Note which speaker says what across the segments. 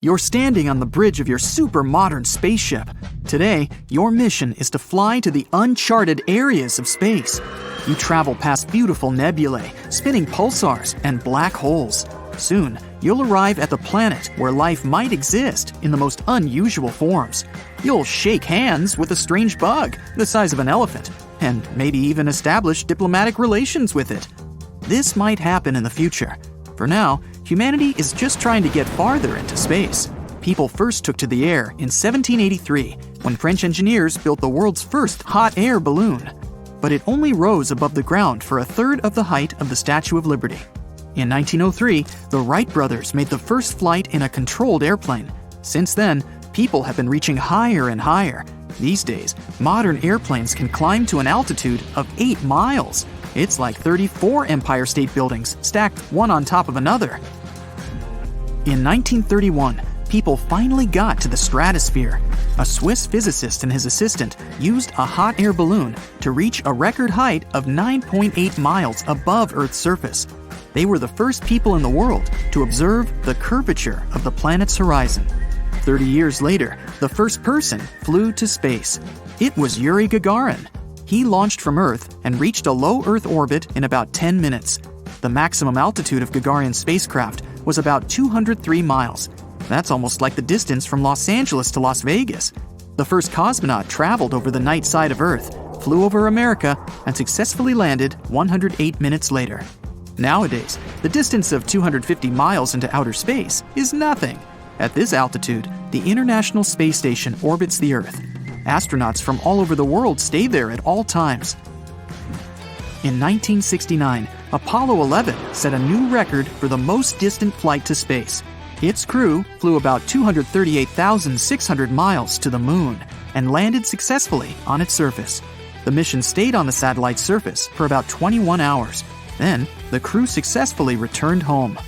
Speaker 1: You're standing on the bridge of your super modern spaceship. Today, your mission is to fly to the uncharted areas of space. You travel past beautiful nebulae, spinning pulsars, and black holes. Soon, you'll arrive at the planet where life might exist in the most unusual forms. You'll shake hands with a strange bug the size of an elephant, and maybe even establish diplomatic relations with it. This might happen in the future. For now, humanity is just trying to get farther into space. People first took to the air in 1783 when French engineers built the world's first hot air balloon. But it only rose above the ground for a third of the height of the Statue of Liberty. In 1903, the Wright brothers made the first flight in a controlled airplane. Since then, people have been reaching higher and higher. These days, modern airplanes can climb to an altitude of 8 miles. It's like 34 Empire State Buildings stacked one on top of another. In 1931, people finally got to the stratosphere. A Swiss physicist and his assistant used a hot air balloon to reach a record height of 9.8 miles above Earth's surface. They were the first people in the world to observe the curvature of the planet's horizon. 30 years later, the first person flew to space. It was Yuri Gagarin. He launched from Earth and reached a low Earth orbit in about 10 minutes. The maximum altitude of Gagarin's spacecraft was about 203 miles. That's almost like the distance from Los Angeles to Las Vegas. The first cosmonaut traveled over the night side of Earth, flew over America, and successfully landed 108 minutes later. Nowadays, the distance of 250 miles into outer space is nothing. At this altitude, the International Space Station orbits the Earth. Astronauts from all over the world stay there at all times. In 1969, Apollo 11 set a new record for the most distant flight to space. Its crew flew about 238,600 miles to the moon and landed successfully on its surface. The mission stayed on the satellite's surface for about 21 hours. Then, the crew successfully returned home.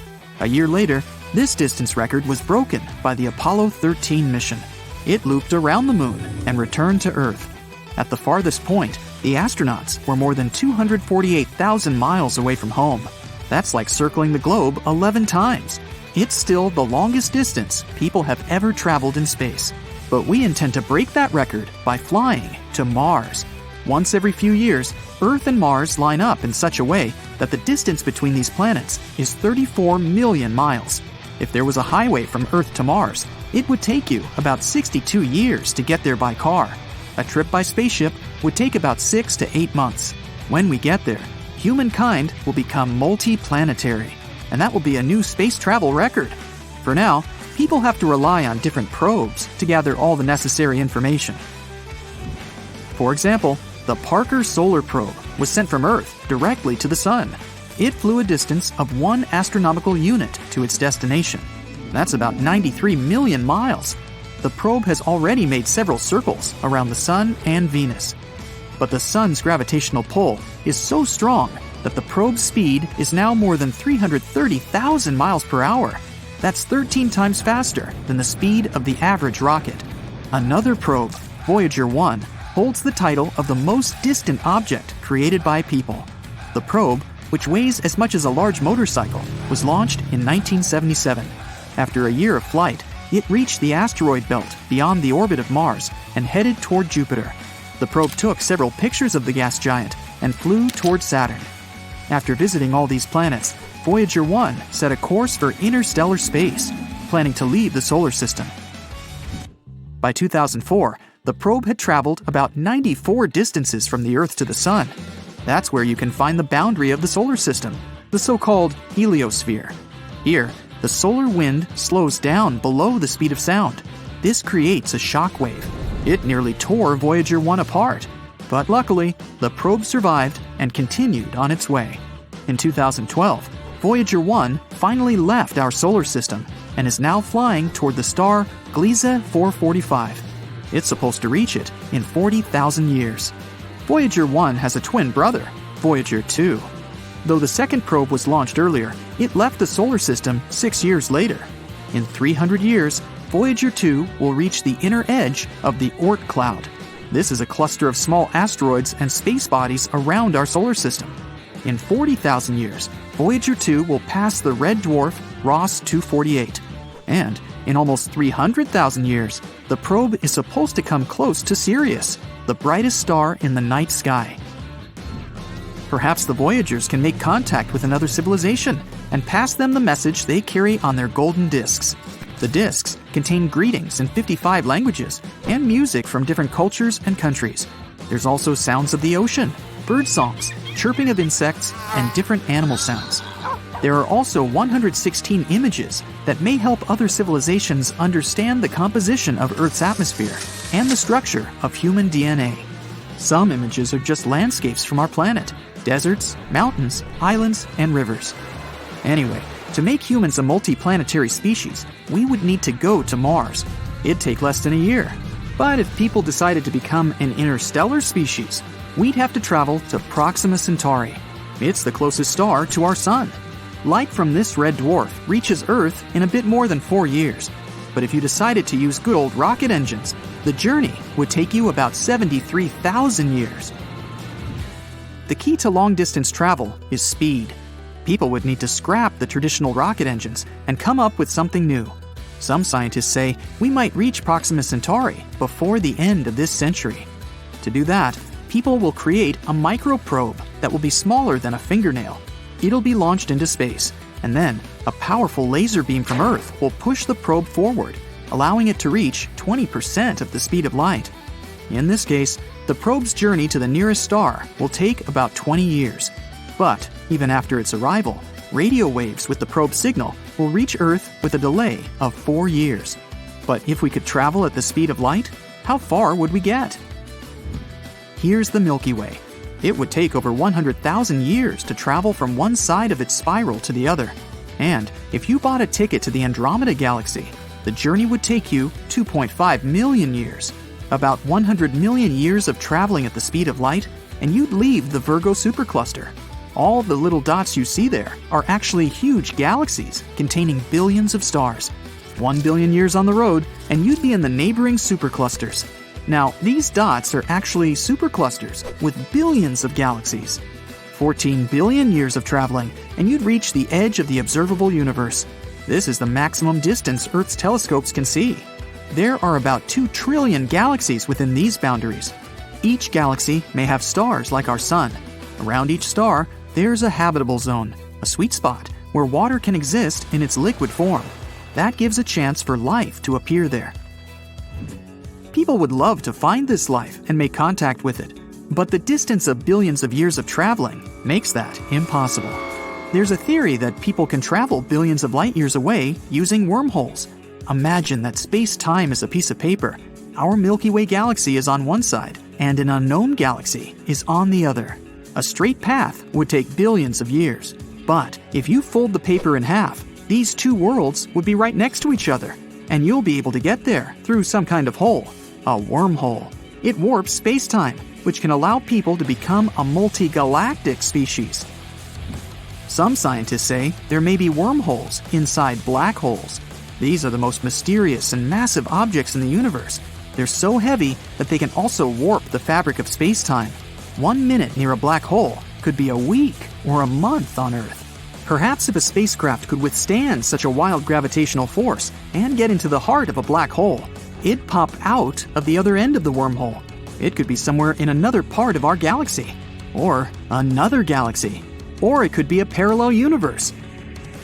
Speaker 1: A year later, this distance record was broken by the Apollo 13 mission. It looped around the moon and returned to Earth. At the farthest point, the astronauts were more than 248,000 miles away from home. That's like circling the globe 11 times. It's still the longest distance people have ever traveled in space. But we intend to break that record by flying to Mars. Once every few years, Earth and Mars line up in such a way that the distance between these planets is 34 million miles. If there was a highway from Earth to Mars, it would take you about 62 years to get there by car. A trip by spaceship would take about 6 to 8 months. When we get there, humankind will become multi-planetary, and that will be a new space travel record. For now, people have to rely on different probes to gather all the necessary information. For example, the Parker Solar Probe was sent from Earth directly to the Sun. It flew a distance of 1 astronomical unit to its destination. That's about 93 million miles. The probe has already made several circles around the Sun and Venus. But the Sun's gravitational pull is so strong that the probe's speed is now more than 330,000 miles per hour. That's 13 times faster than the speed of the average rocket. Another probe, Voyager 1, holds the title of the most distant object created by people. The probe, which weighs as much as a large motorcycle, was launched in 1977. After a year of flight, it reached the asteroid belt beyond the orbit of Mars and headed toward Jupiter. The probe took several pictures of the gas giant and flew toward Saturn. After visiting all these planets, Voyager 1 set a course for interstellar space, planning to leave the solar system. By 2004, the probe had traveled about 94 distances from the Earth to the Sun. That's where you can find the boundary of the solar system, the so-called heliosphere. Here, the solar wind slows down below the speed of sound. This creates a shock wave. It nearly tore Voyager 1 apart. But luckily, the probe survived and continued on its way. In 2012, Voyager 1 finally left our solar system and is now flying toward the star Gliese 445. It's supposed to reach it in 40,000 years. Voyager 1 has a twin brother, Voyager 2. Though the second probe was launched earlier, it left the solar system 6 years later. In 300 years, Voyager 2 will reach the inner edge of the Oort cloud. This is a cluster of small asteroids and space bodies around our solar system. In 40,000 years, Voyager 2 will pass the red dwarf Ross 248. And In almost 300,000 years, the probe is supposed to come close to Sirius, the brightest star in the night sky. Perhaps the Voyagers can make contact with another civilization and pass them the message they carry on their golden discs. The discs contain greetings in 55 languages and music from different cultures and countries. There's also sounds of the ocean, bird songs, chirping of insects, and different animal sounds. There are also 116 images that may help other civilizations understand the composition of Earth's atmosphere and the structure of human DNA. Some images are just landscapes from our planet, deserts, mountains, islands, and rivers. Anyway, to make humans a multi-planetary species, we would need to go to Mars. It'd take less than a year. But if people decided to become an interstellar species, we'd have to travel to Proxima Centauri. It's the closest star to our Sun. Light from this red dwarf reaches Earth in a bit more than 4 years. But if you decided to use good old rocket engines, the journey would take you about 73,000 years. The key to long-distance travel is speed. People would need to scrap the traditional rocket engines and come up with something new. Some scientists say we might reach Proxima Centauri before the end of this century. To do that, people will create a microprobe that will be smaller than a fingernail. It'll be launched into space, and then a powerful laser beam from Earth will push the probe forward, allowing it to reach 20% of the speed of light. In this case, the probe's journey to the nearest star will take about 20 years. But even after its arrival, radio waves with the probe signal will reach Earth with a delay of 4 years. But if we could travel at the speed of light, how far would we get? Here's the Milky Way. It would take over 100,000 years to travel from one side of its spiral to the other. And if you bought a ticket to the Andromeda Galaxy, the journey would take you 2.5 million years. About 100 million years of traveling at the speed of light, and you'd leave the Virgo supercluster. All the little dots you see there are actually huge galaxies containing billions of stars. 1 billion years on the road, and you'd be in the neighboring superclusters. Now, these dots are actually superclusters with billions of galaxies. 14 billion years of traveling, and you'd reach the edge of the observable universe. This is the maximum distance Earth's telescopes can see. There are about 2 trillion galaxies within these boundaries. Each galaxy may have stars like our Sun. Around each star, there's a habitable zone, a sweet spot, where water can exist in its liquid form. That gives a chance for life to appear there. People would love to find this life and make contact with it, but the distance of billions of years of traveling makes that impossible. There's a theory that people can travel billions of light years away using wormholes. Imagine that space-time is a piece of paper. Our Milky Way galaxy is on one side, and an unknown galaxy is on the other. A straight path would take billions of years. But if you fold the paper in half, these two worlds would be right next to each other, and you'll be able to get there through some kind of hole. A wormhole. It warps space-time, which can allow people to become a multi-galactic species. Some scientists say there may be wormholes inside black holes. These are the most mysterious and massive objects in the universe. They're so heavy that they can also warp the fabric of space-time. 1 minute near a black hole could be a week or a month on Earth. Perhaps if a spacecraft could withstand such a wild gravitational force and get into the heart of a black hole, it'd pop out of the other end of the wormhole. It could be somewhere in another part of our galaxy, or another galaxy, or it could be a parallel universe.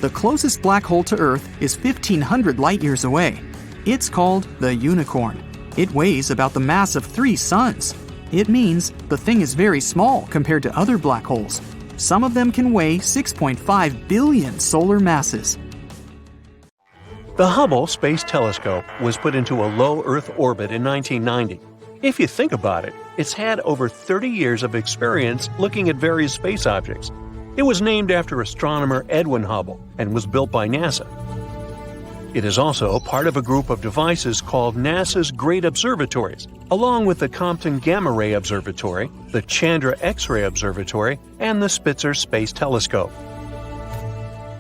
Speaker 1: The closest black hole to Earth is 1,500 light-years away. It's called the Unicorn. It weighs about the mass of 3 suns. It means the thing is very small compared to other black holes. Some of them can weigh 6.5 billion solar masses.
Speaker 2: The Hubble Space Telescope was put into a low Earth orbit in 1990. If you think about it, it's had over 30 years of experience looking at various space objects. It was named after astronomer Edwin Hubble and was built by NASA. It is also part of a group of devices called NASA's Great Observatories, along with the Compton Gamma Ray Observatory, the Chandra X-ray Observatory, and the Spitzer Space Telescope.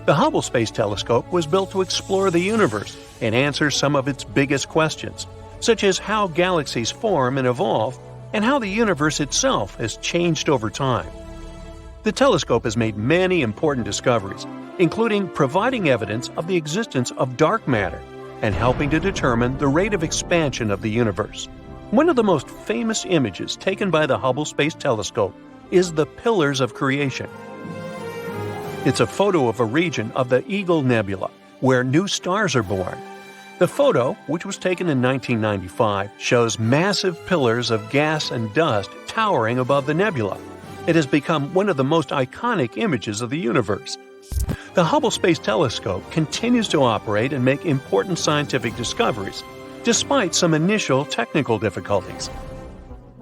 Speaker 2: The Hubble Space Telescope was built to explore the universe and answer some of its biggest questions, such as how galaxies form and evolve, and how the universe itself has changed over time. The telescope has made many important discoveries, including providing evidence of the existence of dark matter and helping to determine the rate of expansion of the universe. One of the most famous images taken by the Hubble Space Telescope is the Pillars of Creation. It's a photo of a region of the Eagle Nebula, where new stars are born. The photo, which was taken in 1995, shows massive pillars of gas and dust towering above the nebula. It has become one of the most iconic images of the universe. The Hubble Space Telescope continues to operate and make important scientific discoveries, despite some initial technical difficulties.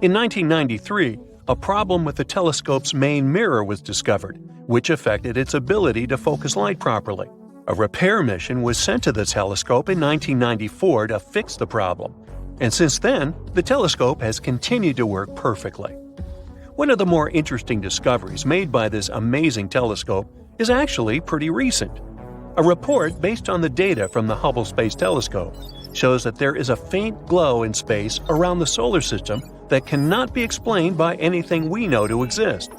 Speaker 2: In 1993, a problem with the telescope's main mirror was discovered, which affected its ability to focus light properly. A repair mission was sent to the telescope in 1994 to fix the problem, and since then, the telescope has continued to work perfectly. One of the more interesting discoveries made by this amazing telescope is actually pretty recent. A report based on the data from the Hubble Space Telescope shows that there is a faint glow in space around the solar system that cannot be explained by anything we know to exist.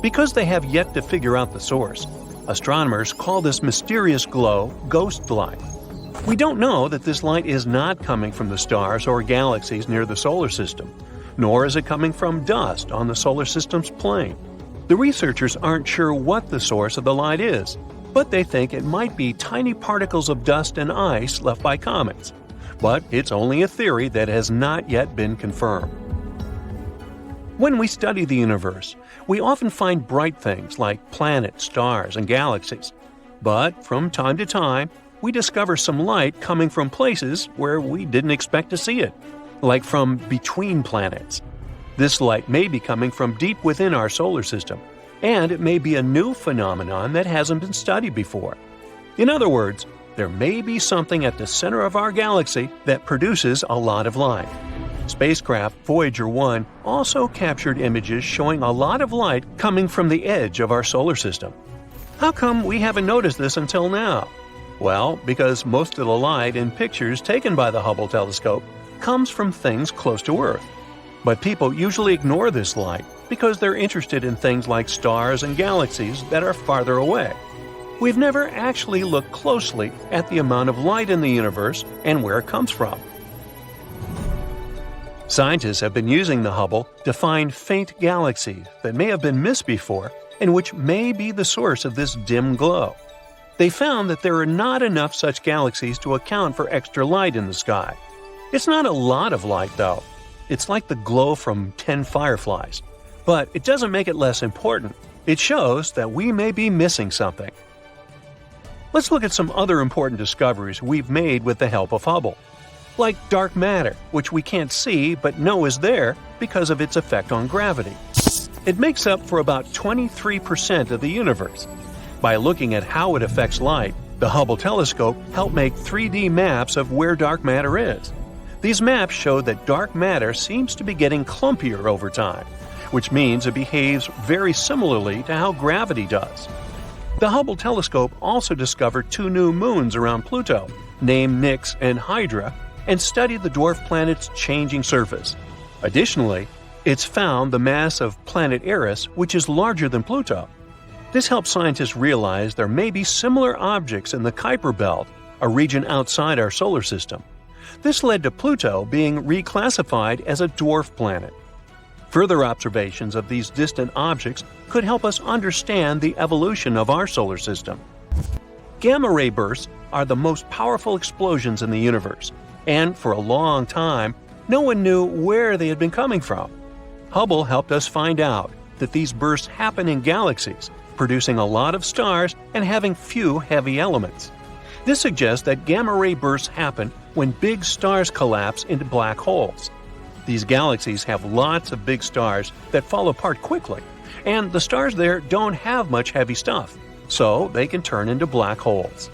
Speaker 2: Because they have yet to figure out the source, astronomers call this mysterious glow ghost light. We don't know that this light is not coming from the stars or galaxies near the solar system, nor is it coming from dust on the solar system's plane. The researchers aren't sure what the source of the light is, but they think it might be tiny particles of dust and ice left by comets. But it's only a theory that has not yet been confirmed. When we study the universe, we often find bright things like planets, stars, and galaxies. But from time to time, we discover some light coming from places where we didn't expect to see it, like from between planets. This light may be coming from deep within our solar system, and it may be a new phenomenon that hasn't been studied before. In other words, there may be something at the center of our galaxy that produces a lot of light. Spacecraft Voyager 1 also captured images showing a lot of light coming from the edge of our solar system. How come we haven't noticed this until now? Well, because most of the light in pictures taken by the Hubble telescope comes from things close to Earth. But people usually ignore this light because they're interested in things like stars and galaxies that are farther away. We've never actually looked closely at the amount of light in the universe and where it comes from. Scientists have been using the Hubble to find faint galaxies that may have been missed before and which may be the source of this dim glow. They found that there are not enough such galaxies to account for extra light in the sky. It's not a lot of light, though. It's like the glow from 10 fireflies. But it doesn't make it less important. It shows that we may be missing something. Let's look at some other important discoveries we've made with the help of Hubble. Like dark matter, which we can't see but know is there because of its effect on gravity. It makes up for about 23% of the universe. By looking at how it affects light, the Hubble telescope helped make 3D maps of where dark matter is. These maps show that dark matter seems to be getting clumpier over time, which means it behaves very similarly to how gravity does. The Hubble telescope also discovered 2 new moons around Pluto, named Nix and Hydra, and studied the dwarf planet's changing surface. Additionally, it's found the mass of planet Eris, which is larger than Pluto. This helps scientists realize there may be similar objects in the Kuiper Belt, a region outside our solar system. This led to Pluto being reclassified as a dwarf planet. Further observations of these distant objects could help us understand the evolution of our solar system. Gamma-ray bursts are the most powerful explosions in the universe, and for a long time, no one knew where they had been coming from. Hubble helped us find out that these bursts happen in galaxies, producing a lot of stars and having few heavy elements. This suggests that gamma-ray bursts happen when big stars collapse into black holes. These galaxies have lots of big stars that fall apart quickly, and the stars there don't have much heavy stuff, so they can turn into black holes.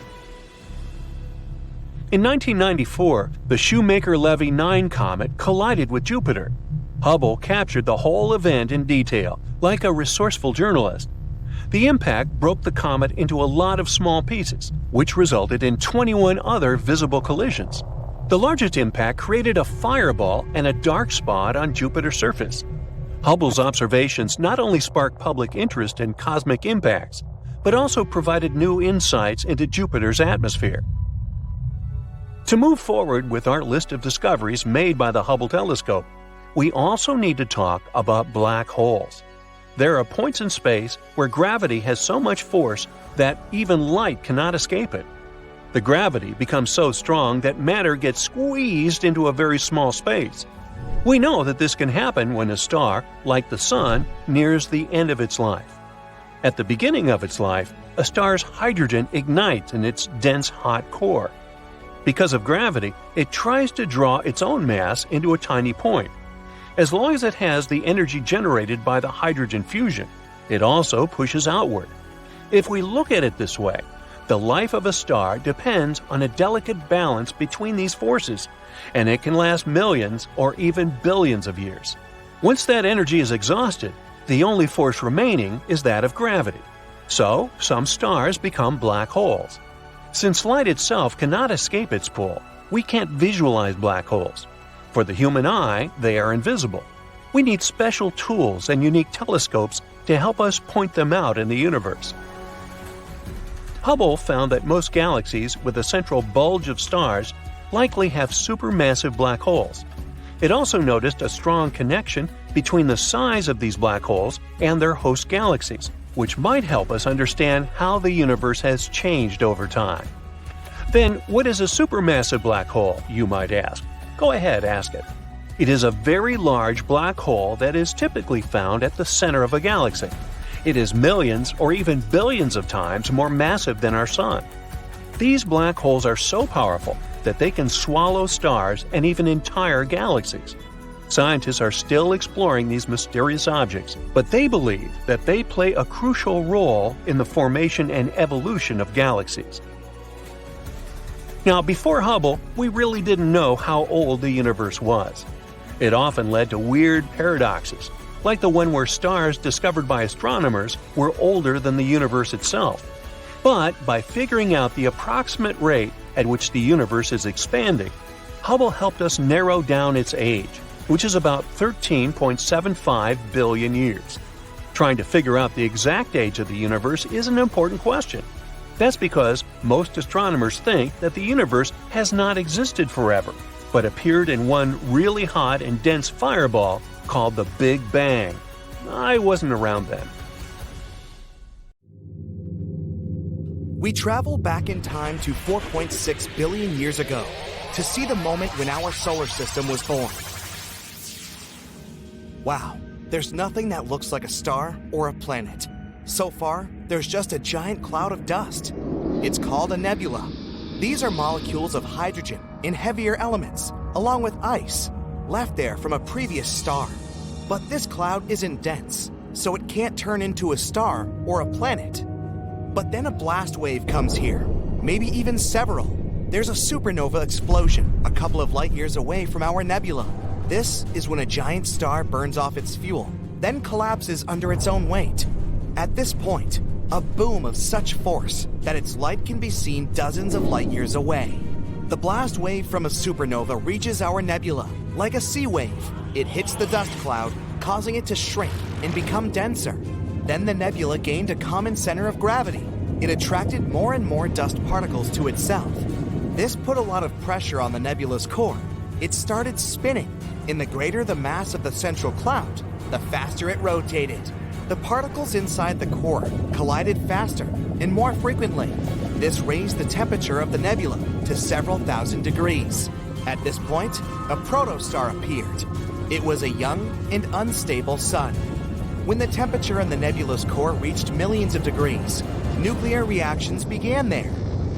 Speaker 2: In 1994, the Shoemaker-Levy 9 comet collided with Jupiter. Hubble captured the whole event in detail, like a resourceful journalist. The impact broke the comet into a lot of small pieces, which resulted in 21 other visible collisions. The largest impact created a fireball and a dark spot on Jupiter's surface. Hubble's observations not only sparked public interest in cosmic impacts, but also provided new insights into Jupiter's atmosphere. To move forward with our list of discoveries made by the Hubble telescope, we also need to talk about black holes. There are points in space where gravity has so much force that even light cannot escape it. The gravity becomes so strong that matter gets squeezed into a very small space. We know that this can happen when a star, like the Sun, nears the end of its life. At the beginning of its life, a star's hydrogen ignites in its dense hot core. Because of gravity, it tries to draw its own mass into a tiny point. As long as it has the energy generated by the hydrogen fusion, it also pushes outward. If we look at it this way, the life of a star depends on a delicate balance between these forces, and it can last millions or even billions of years. Once that energy is exhausted, the only force remaining is that of gravity. So, some stars become black holes. Since light itself cannot escape its pull, we can't visualize black holes. For the human eye, they are invisible. We need special tools and unique telescopes to help us point them out in the universe. Hubble found that most galaxies with a central bulge of stars likely have supermassive black holes. It also noticed a strong connection between the size of these black holes and their host galaxies, which might help us understand how the universe has changed over time. Then, what is a supermassive black hole, you might ask? Go ahead, ask it. It is a very large black hole that is typically found at the center of a galaxy. It is millions or even billions of times more massive than our Sun. These black holes are so powerful that they can swallow stars and even entire galaxies. Scientists are still exploring these mysterious objects, but they believe that they play a crucial role in the formation and evolution of galaxies. Now, before Hubble, we really didn't know how old the universe was. It often led to weird paradoxes, like the one where stars discovered by astronomers were older than the universe itself. But by figuring out the approximate rate at which the universe is expanding, Hubble helped us narrow down its age, which is about 13.75 billion years. Trying to figure out the exact age of the universe is an important question. That's because most astronomers think that the universe has not existed forever, but appeared in one really hot and dense fireball called the Big Bang. I wasn't around then.
Speaker 3: We travel back in time to 4.6 billion years ago to see the moment when our solar system was born. Wow, there's nothing that looks like a star or a planet. So far, there's just a giant cloud of dust. It's called a nebula. These are molecules of hydrogen in heavier elements, along with ice, left there from a previous star. But this cloud isn't dense, so it can't turn into a star or a planet. But then a blast wave comes here, maybe even several. There's a supernova explosion a couple of light years away from our nebula. This is when a giant star burns off its fuel, then collapses under its own weight. At this point, a boom of such force that its light can be seen dozens of light years away. The blast wave from a supernova reaches our nebula. Like a sea wave, it hits the dust cloud, causing it to shrink and become denser. Then the nebula gained a common center of gravity. It attracted more and more dust particles to itself. This put a lot of pressure on the nebula's core. It started spinning. And the greater the mass of the central cloud, the faster it rotated. The particles inside the core collided faster and more frequently. This raised the temperature of the nebula to several thousand degrees. At this point, a protostar appeared. It was a young and unstable sun. When the temperature in the nebula's core reached millions of degrees, nuclear reactions began there.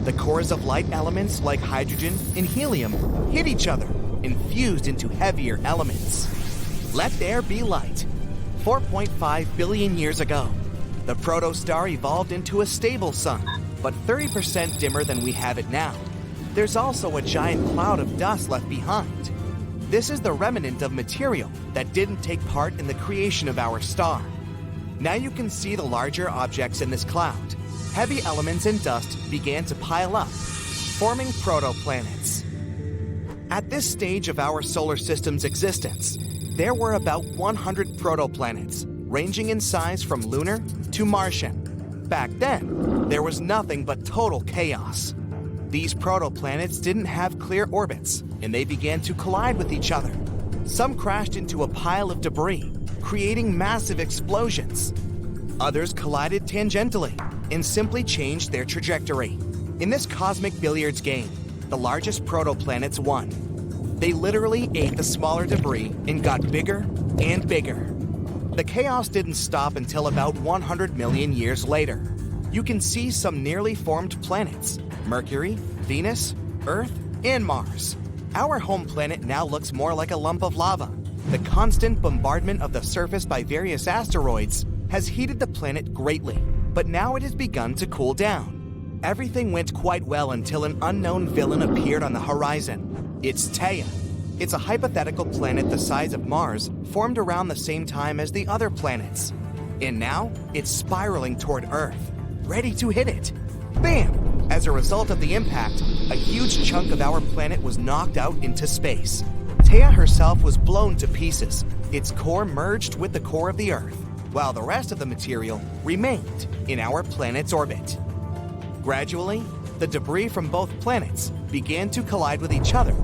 Speaker 3: The cores of light elements like hydrogen and helium hit each other and fused into heavier elements. Let there be light. 4.5 billion years ago, the protostar evolved into a stable sun, but 30% dimmer than we have it now. There's also a giant cloud of dust left behind. This is the remnant of material that didn't take part in the creation of our star. Now you can see the larger objects in this cloud. Heavy elements and dust began to pile up, forming protoplanets. At this stage of our solar system's existence, there were about 100 protoplanets, ranging in size from lunar to Martian. Back then, there was nothing but total chaos. These protoplanets didn't have clear orbits, and they began to collide with each other. Some crashed into a pile of debris, creating massive explosions. Others collided tangentially and simply changed their trajectory. In this cosmic billiards game, the largest protoplanets won. They literally ate the smaller debris and got bigger and bigger. The chaos didn't stop until about 100 million years later. You can see some nearly formed planets: Mercury, Venus, Earth, and Mars. Our home planet now looks more like a lump of lava. The constant bombardment of the surface by various asteroids has heated the planet greatly, but now it has begun to cool down. Everything went quite well until an unknown villain appeared on the horizon. It's Theia. It's a hypothetical planet the size of Mars, formed around the same time as the other planets. And now, it's spiraling toward Earth, ready to hit it. Bam! As a result of the impact, a huge chunk of our planet was knocked out into space. Theia herself was blown to pieces. Its core merged with the core of the Earth, while the rest of the material remained in our planet's orbit. Gradually, the debris from both planets began to collide with each other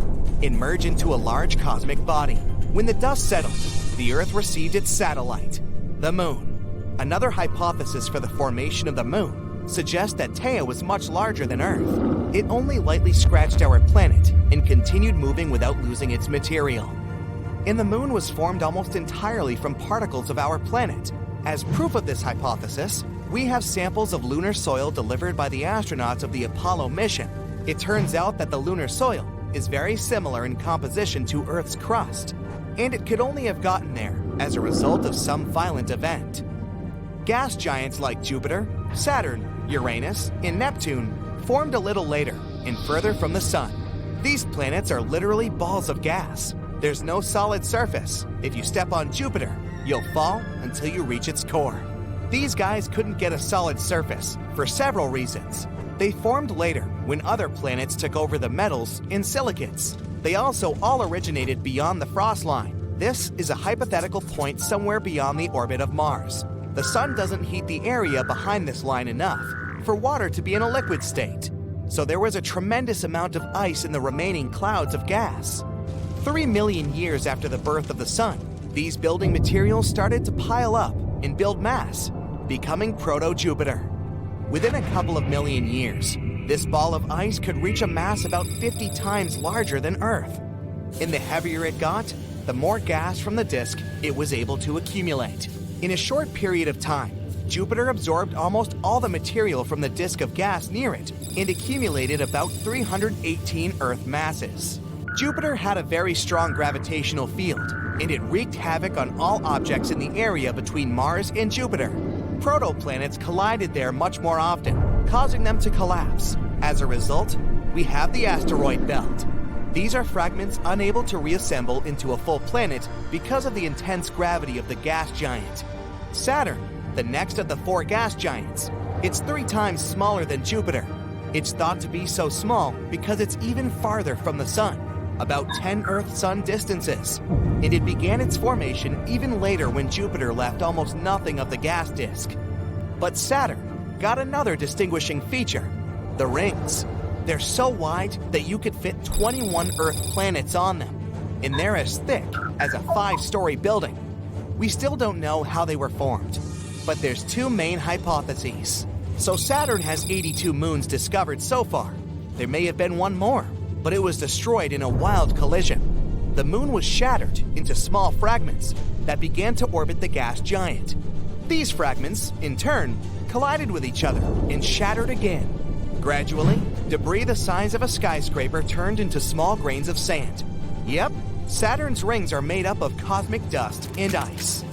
Speaker 3: and merge into a large cosmic body. When the dust settled, the Earth received its satellite, the Moon. Another hypothesis for the formation of the Moon suggests that Theia was much larger than Earth. It only lightly scratched our planet and continued moving without losing its material. And the Moon was formed almost entirely from particles of our planet. As proof of this hypothesis, we have samples of lunar soil delivered by the astronauts of the Apollo mission. It turns out that the lunar soil is very similar in composition to Earth's crust, and it could only have gotten there as a result of some violent event. Gas giants like Jupiter, Saturn, Uranus, and Neptune formed a little later and further from the Sun. These planets are literally balls of gas. There's no solid surface. If you step on Jupiter, you'll fall until you reach its core. These guys couldn't get a solid surface for several reasons. They formed later when other planets took over the metals and silicates. They also all originated beyond the frost line. This is a hypothetical point somewhere beyond the orbit of Mars. The Sun doesn't heat the area behind this line enough for water to be in a liquid state, so there was a tremendous amount of ice in the remaining clouds of gas. 3 million years after the birth of the Sun, these building materials started to pile up and build mass, becoming proto-Jupiter. Within a couple of million years, this ball of ice could reach a mass about 50 times larger than Earth. And the heavier it got, the more gas from the disk it was able to accumulate. In a short period of time, Jupiter absorbed almost all the material from the disk of gas near it and accumulated about 318 Earth masses. Jupiter had a very strong gravitational field, and it wreaked havoc on all objects in the area between Mars and Jupiter. Protoplanets collided there much more often, causing them to collapse. As a result, we have the asteroid belt. These are fragments unable to reassemble into a full planet because of the intense gravity of the gas giant. Saturn, the next of the 4 gas giants. It's 3 times smaller than Jupiter. It's thought to be so small because it's even farther from the Sun, about 10 Earth-Sun distances. And it began its formation even later when Jupiter left almost nothing of the gas disk. But Saturn got another distinguishing feature: the rings. They're so wide that you could fit 21 Earth planets on them, and they're as thick as a 5-story building. We still don't know how they were formed, but there's 2 main hypotheses. So Saturn has 82 moons discovered so far. There may have been one more, but it was destroyed in a wild collision. The moon was shattered into small fragments that began to orbit the gas giant. These fragments, in turn, collided with each other and shattered again. Gradually, debris the size of a skyscraper turned into small grains of sand. Yep, Saturn's rings are made up of cosmic dust and ice.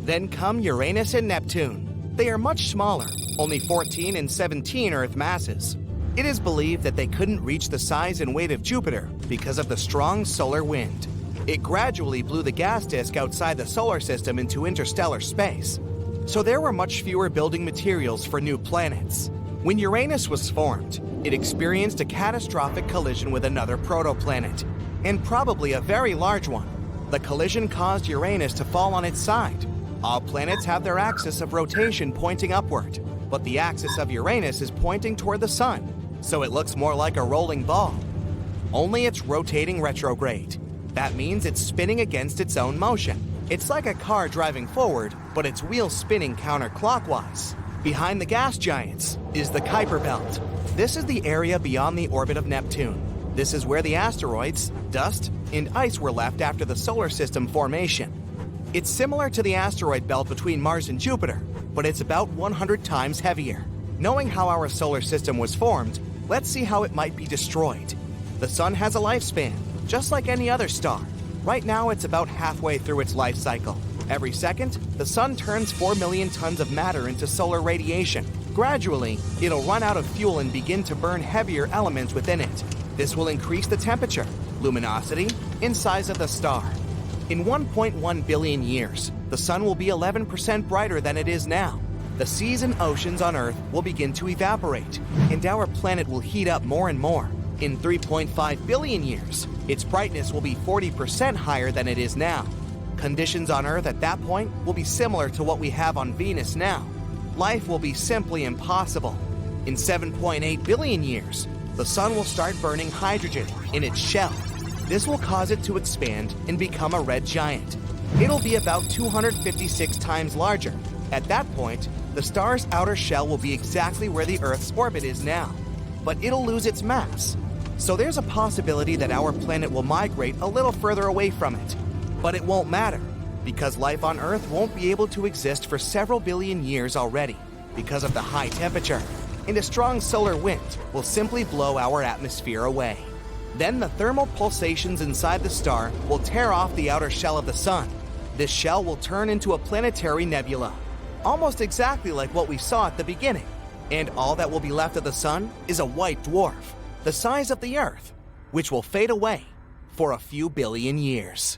Speaker 3: Then come Uranus and Neptune. They are much smaller, only 14 and 17 Earth masses. It is believed that they couldn't reach the size and weight of Jupiter because of the strong solar wind. It gradually blew the gas disk outside the solar system into interstellar space. So there were much fewer building materials for new planets. When Uranus was formed, it experienced a catastrophic collision with another protoplanet, and probably a very large one. The collision caused Uranus to fall on its side. All planets have their axis of rotation pointing upward, but the axis of Uranus is pointing toward the Sun. so it looks more like a rolling ball. Only it's rotating retrograde. That means it's spinning against its own motion. It's like a car driving forward, but its wheels spinning counterclockwise. Behind the gas giants is the Kuiper Belt. This is the area beyond the orbit of Neptune. This is where the asteroids, dust, and ice were left after the solar system formation. It's similar to the asteroid belt between Mars and Jupiter, but it's about 100 times heavier. Knowing how our solar system was formed, let's see how it might be destroyed. The sun has a lifespan, just like any other star. Right now, it's about halfway through its life cycle. Every second, the sun turns 4 million tons of matter into solar radiation. Gradually, it'll run out of fuel and begin to burn heavier elements within it. This will increase the temperature, luminosity, and size of the star. In 1.1 billion years, the sun will be 11% brighter than it is now. The seas and oceans on Earth will begin to evaporate, and our planet will heat up more and more. In 3.5 billion years, its brightness will be 40% higher than it is now. Conditions on Earth at that point will be similar to what we have on Venus now. Life will be simply impossible. In 7.8 billion years, the sun will start burning hydrogen in its shell. This will cause it to expand and become a red giant. It'll be about 256 times larger. At that point, the star's outer shell will be exactly where the Earth's orbit is now, but it'll lose its mass. So there's a possibility that our planet will migrate a little further away from it. But it won't matter, because life on Earth won't be able to exist for several billion years already, because of the high temperature, and a strong solar wind will simply blow our atmosphere away. Then the thermal pulsations inside the star will tear off the outer shell of the sun. This shell will turn into a planetary nebula, almost exactly like what we saw at the beginning. And all that will be left of the sun is a white dwarf, the size of the Earth, which will fade away for a few billion years.